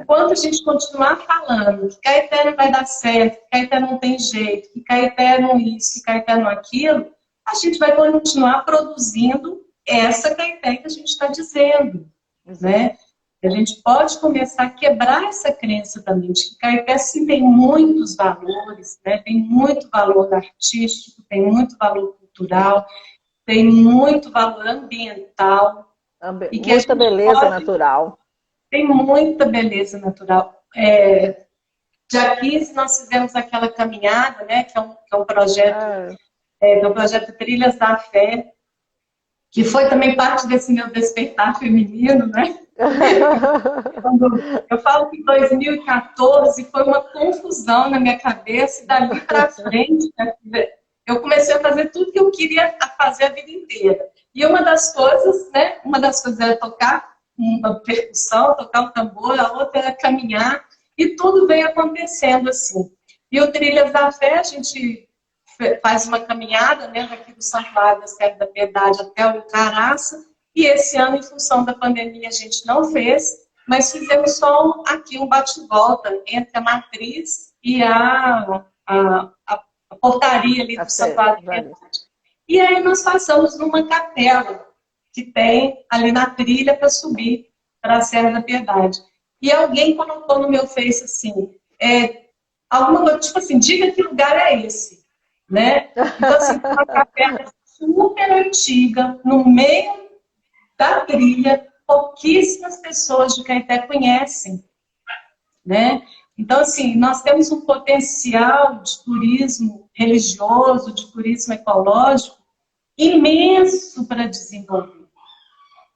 Quando a gente continuar falando que Caeté não vai dar certo, que Caeté não tem jeito, que Caeté não isso, que Caeté não aquilo, a gente vai continuar produzindo essa Caeté que a gente está dizendo, né? A gente pode começar a quebrar essa crença também de que Caeté sim tem muitos valores, né? Tem muito valor artístico, tem muito valor cultural, tem muito valor ambiental. E que muita beleza natural. Tem muita beleza natural. Dia 15 nós fizemos aquela caminhada, né? Que é um projeto, do projeto Trilhas da Fé, que foi também parte desse meu despertar feminino, né? Eu falo que 2014 foi uma confusão na minha cabeça, e dali para frente, né, eu comecei a fazer tudo que eu queria fazer a vida inteira. E uma das coisas era tocar uma percussão, tocar um tambor, a outra era caminhar, e tudo veio acontecendo assim. E o Trilhas da Fé, a gente faz uma caminhada, né, daqui do Santuário da Serra da Piedade até o Caraça, e esse ano, em função da pandemia, a gente não fez, mas fizemos só aqui um bate-volta entre a matriz e a portaria ali do Santuário da Piedade. E aí nós passamos numa capela que tem ali na trilha para subir para a Serra da Piedade. E alguém colocou no meu Face assim, alguma coisa, tipo assim, diga que lugar é esse. Né? Então, assim, uma capela super antiga, no meio da trilha, pouquíssimas pessoas de Caeté conhecem. Né? Então, assim, nós temos um potencial de turismo religioso, de turismo ecológico, imenso para desenvolver.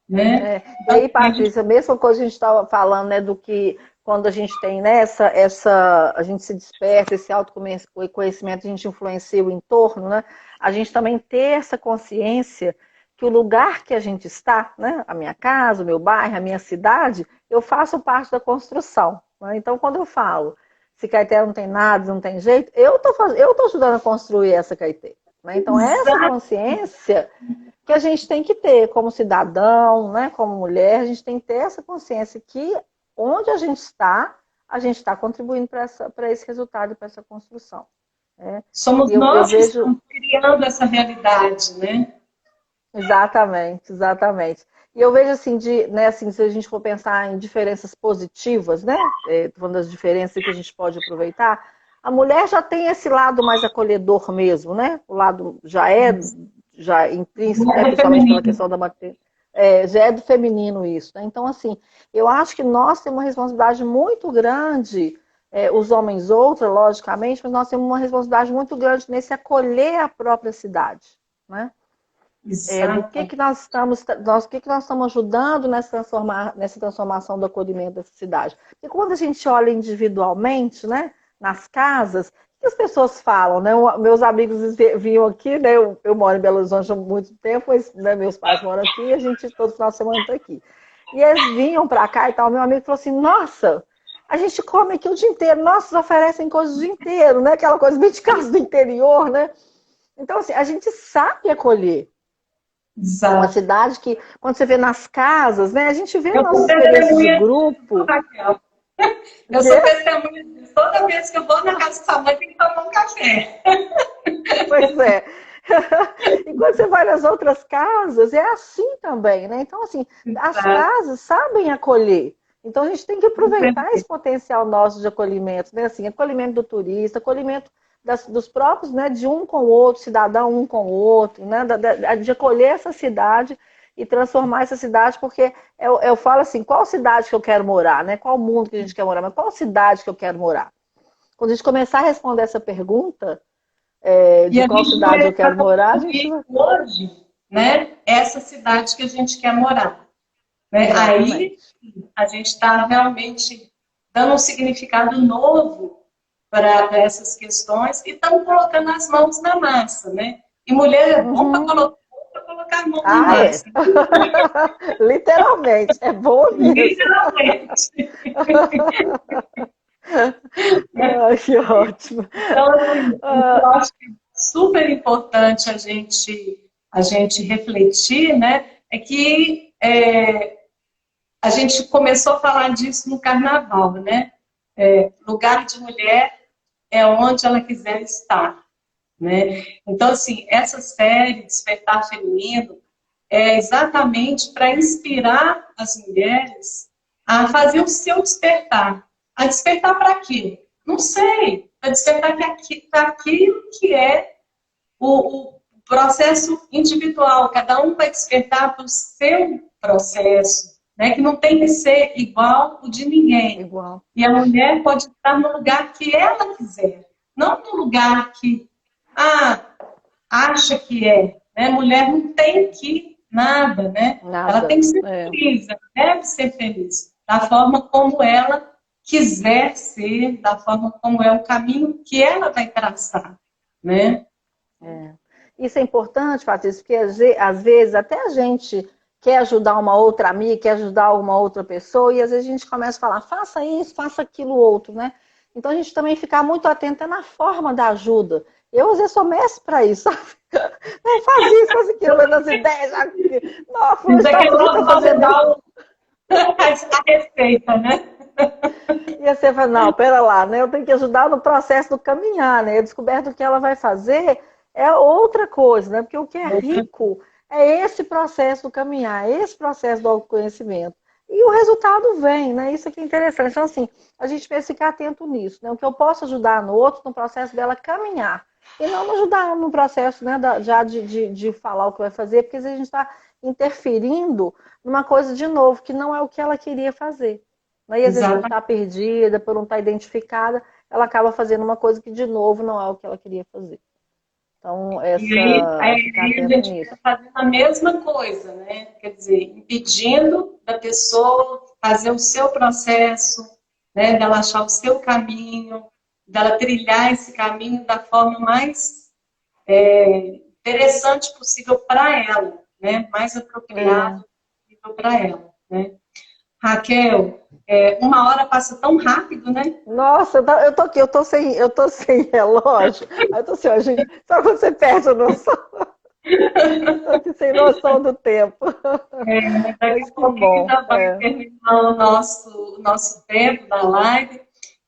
Né? E aí, Patrícia, a mesma coisa que a gente estava falando, né, do que quando a gente tem, né, a gente se desperta, esse autoconhecimento, a gente influencia o entorno, né? A gente também ter essa consciência que o lugar que a gente está, né, a minha casa, o meu bairro, a minha cidade, eu faço parte da construção. Né? Então, quando eu falo, se Caeté não tem nada, não tem jeito, eu tô ajudando a construir essa Caeté. né? Então, essa consciência que a gente tem que ter como cidadão, né, como mulher, a gente tem que ter essa consciência que onde a gente está contribuindo para esse resultado, para essa construção. Né? Somos Eu nós que vejo... estamos criando essa realidade, né? Exatamente, exatamente. E eu vejo assim, né, assim, se a gente for pensar em diferenças positivas, né? Falando das diferenças que a gente pode aproveitar, a mulher já tem esse lado mais acolhedor mesmo, né? O lado já intrínseco, né? É do Principalmente pela feminino. questão da maternidade. Já é do feminino isso, né? Então, assim, eu acho que nós temos uma responsabilidade muito grande, os homens outra, logicamente, mas nós temos uma responsabilidade muito grande nesse acolher a própria cidade, né? Do que nós estamos, o que nós estamos ajudando nessa transformação do acolhimento dessa cidade. E quando a gente olha individualmente, né, nas casas, o que as pessoas falam, né? Meus amigos vinham aqui, né? Eu moro em Belo Horizonte há muito tempo, mas né, meus pais moram aqui e a gente todo final de semana está aqui. E eles vinham para cá e tal, meu amigo falou assim, nossa, a gente come aqui o dia inteiro, nossa, oferecem coisas o dia inteiro, né? Aquela coisa bem de casa do interior, né? Então, assim, a gente sabe acolher. Exato. Uma cidade que, quando você vê nas casas, né? A gente vê Eu nossas sou experiências de testemunha grupo. disso, Raquel. Eu sou testemunha disso. Toda vez que eu vou na casa da sua mãe, tem que tomar um café. Pois é. E quando você vai nas outras casas, é assim também, né? Então, assim, as casas sabem acolher. Então, a gente tem que aproveitar esse potencial nosso de acolhimento, né? Assim, acolhimento do turista, acolhimento dos próprios, né? De um com o outro, cidadão um com o outro, né? De acolher essa cidade e transformar essa cidade, porque eu falo assim, qual cidade que eu quero morar, né? Qual mundo que a gente quer morar, mas qual cidade que eu quero morar? Quando a gente começar a responder essa pergunta, E de a qual gente cidade eu começar quero a morar, a gente construir vai... hoje, né, essa cidade que a gente quer morar. Né? Aí Exatamente. a gente está realmente dando um significado novo para essas questões e estamos colocando as mãos na massa, né? E mulher é bom para Uhum. colocar a mão na Ah, é. massa. Literalmente, é bom mesmo. Literalmente. Ai, que ótimo. Então, assim, eu acho que é super importante a gente refletir, né? É que a gente começou a falar disso no carnaval, né? Lugar de mulher é onde ela quiser estar, né? Então, assim, essa série Despertar Feminino é exatamente para inspirar as mulheres a fazer o seu despertar. A despertar para quê? Não sei. Para despertar para aquilo que é o processo individual. Cada um vai despertar para o seu processo, né? Que não tem que ser igual o de ninguém. Igual. E a mulher pode estar no lugar que ela quiser, não no lugar que acha que é. Né? Mulher não tem que nada, né? Ela Nada. tem que ser feliz, ela deve ser feliz, da forma como ela quiser ser, da forma como é o caminho que ela vai traçar, né? Isso é importante, Patrícia, porque às vezes até a gente quer ajudar uma outra amiga, quer ajudar uma outra pessoa, e às vezes a gente começa a falar, faça isso, faça aquilo outro, né? Então a gente também ficar muito atenta na forma da ajuda. Eu, às vezes, sou mestre para isso, sabe? Não, faz isso, faz aquilo, nas ideias. Não, fulano Isso está aqui fazendo isso. a receita, né? E você fala, não, pera lá, né? Eu tenho que ajudar no processo do caminhar, né? A descoberta do que ela vai fazer é outra coisa, né? Porque o que é rico é esse processo do caminhar, esse processo do autoconhecimento. E o resultado vem, né? Isso aqui é interessante. Então, assim, a gente precisa ficar atento nisso, né? O que eu posso ajudar no outro no processo dela caminhar. E não ajudar no processo, né, já de falar o que vai fazer, porque a gente está interferindo numa coisa de novo, que não é o que ela queria fazer. E às vezes por estar perdida, por não estar identificada, ela acaba fazendo uma coisa que de novo não é o que ela queria fazer. Então, ficar A atento gente nisso. fica fazendo a mesma coisa, né? Quer dizer, impedindo da pessoa fazer o seu processo, né? Dela achar o seu caminho, dela trilhar esse caminho da forma mais interessante possível para ela, né? Mais apropriado possível para ela, né? Raquel, uma hora passa tão rápido, né? Nossa, eu tô aqui, eu tô sem relógio. Aí eu tô assim, ó, gente, só quando você perde a noção, tô aqui sem noção do tempo. Daqui a Mas que pouquinho bom. já vai terminar o nosso tempo da live.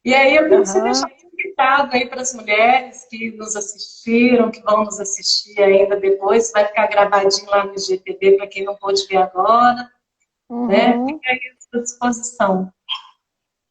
E aí eu queria que você Aham. deixasse um recado aí para as mulheres que nos assistiram, que vão nos assistir ainda depois, vai ficar gravadinho lá no IGTV para quem não pôde ver agora, né? Uhum. Fica aí à sua disposição.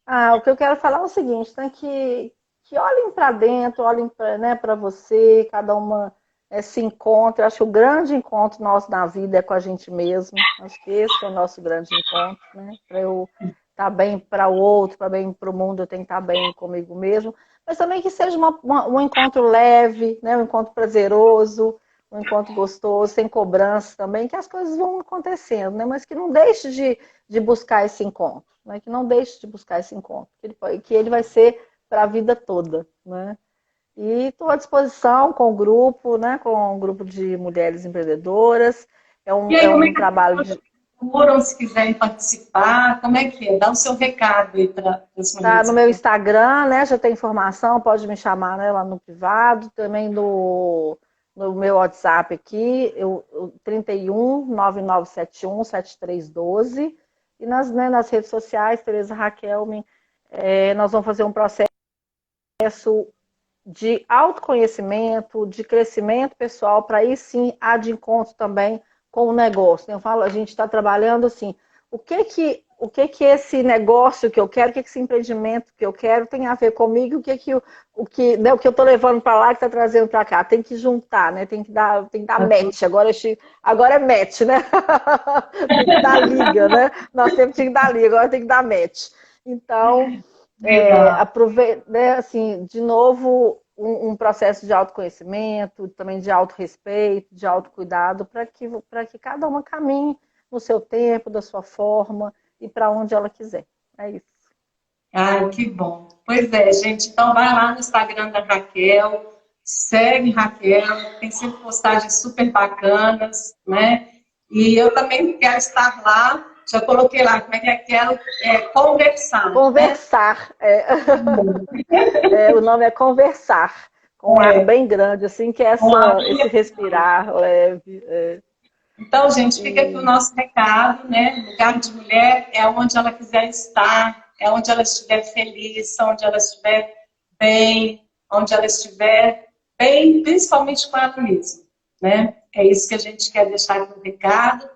Ah, o que eu quero falar é o seguinte, né, que olhem para dentro, olhem para, né, para você, cada uma se encontra. Acho que o grande encontro nosso na vida é com a gente mesmo. Acho que esse é o nosso grande encontro, né? Para eu estar bem para o outro, para bem para o mundo, eu tenho que estar bem comigo mesmo. Mas também que seja um encontro leve, né, um encontro prazeroso, um encontro gostoso, sem cobrança também, que as coisas vão acontecendo, né? Mas que não deixe de buscar esse encontro, né? Que não deixe de buscar esse encontro, que ele vai ser para a vida toda, né? E estou à disposição com o grupo, né? Com o grupo de mulheres empreendedoras. E É aí, como é um que as trabalho pessoas procuram, se quiserem participar? Como é que é? Dá o seu recado aí para as tá mulheres. no meu Instagram, né? Já tem informação, pode me chamar, né, lá no privado, também no meu WhatsApp aqui, 31 9971 7312. E nas redes sociais, Tereza Raquel, nós vamos fazer um processo de autoconhecimento, de crescimento pessoal, para aí sim há de encontro também com o negócio. Eu falo, a gente está trabalhando assim, o que que esse negócio que eu quero, o que que esse empreendimento que eu quero tem a ver comigo, né, o que eu estou levando para lá que está trazendo para cá. Tem que juntar, né? Tem que dar match. Agora é match, né? Tem que dar liga, né? Nós temos que dar liga, agora tem que dar match. Então, Legal. aproveita, né, assim, de novo, um processo de autoconhecimento, também de autorrespeito, de autocuidado, para que cada uma caminhe no seu tempo, da sua forma e para onde ela quiser. É isso. Ai, que bom. Pois é, gente. Então, vai lá no Instagram da Raquel, segue Raquel, tem sempre postagens super bacanas, né? E eu também quero estar lá. Já coloquei lá, como é que é? Quero conversar, né? Conversar. O nome é conversar, com um ar É, bem grande, assim, que é com a esse respirar leve. Então, gente, fica aqui o E nosso recado, né? Lugar de mulher é onde ela quiser estar, é onde ela estiver feliz, onde ela estiver bem, onde ela estiver bem, principalmente com ela mesma, né? É isso que a gente quer deixar aqui no recado.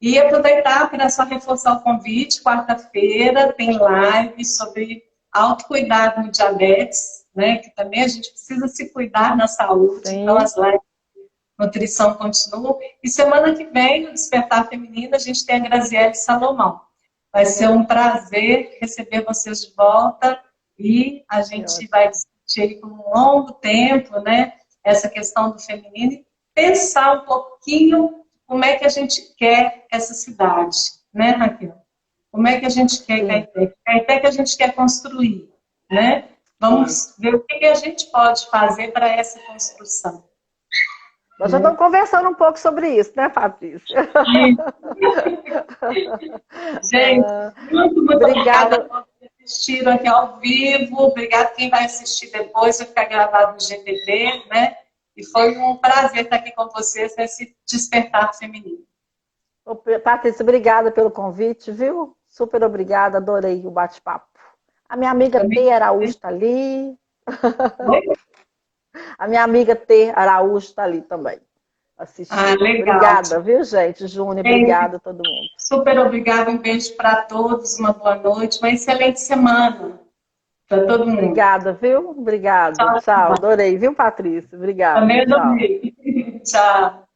E aproveitar para só reforçar o convite, quarta-feira tem live sobre autocuidado no diabetes, né? Que também a gente precisa se cuidar na saúde, então sim, as lives Nutrição Continua. E semana que vem, no Despertar Feminino, a gente tem a Graziele Salomão. Vai ser um prazer receber vocês de volta e a que gente ótimo. vai discutir por um longo tempo, né, essa questão do feminino e pensar um pouquinho como é que a gente quer essa cidade, né, Raquel? Como é que a gente quer Sim. Caeté que a gente quer construir, né? Vamos ver o que a gente pode fazer para essa construção. Nós já estamos conversando um pouco sobre isso, né, Patrícia? Gente, muito obrigada a Obrigada. todos que assistiram aqui ao vivo. Obrigada quem vai assistir depois, vai ficar gravado no GTV, né? E foi um prazer estar aqui com vocês nesse Despertar Feminino. Patrícia, obrigada pelo convite, viu? Super obrigada, adorei o bate-papo. A minha amiga Também. T. Araújo está ali. Oi? A minha amiga T. Araújo está ali também, Ah, assistindo. legal. Obrigada, viu, gente? Júnior, Gente, obrigada a todo mundo. super obrigada. Um beijo para todos, uma boa noite, uma excelente semana para todo mundo. Obrigada, viu? Obrigada. Tchau, Tchau. tchau. Adorei, viu, Patrícia? Obrigada. Também Tchau. adorei. Tchau.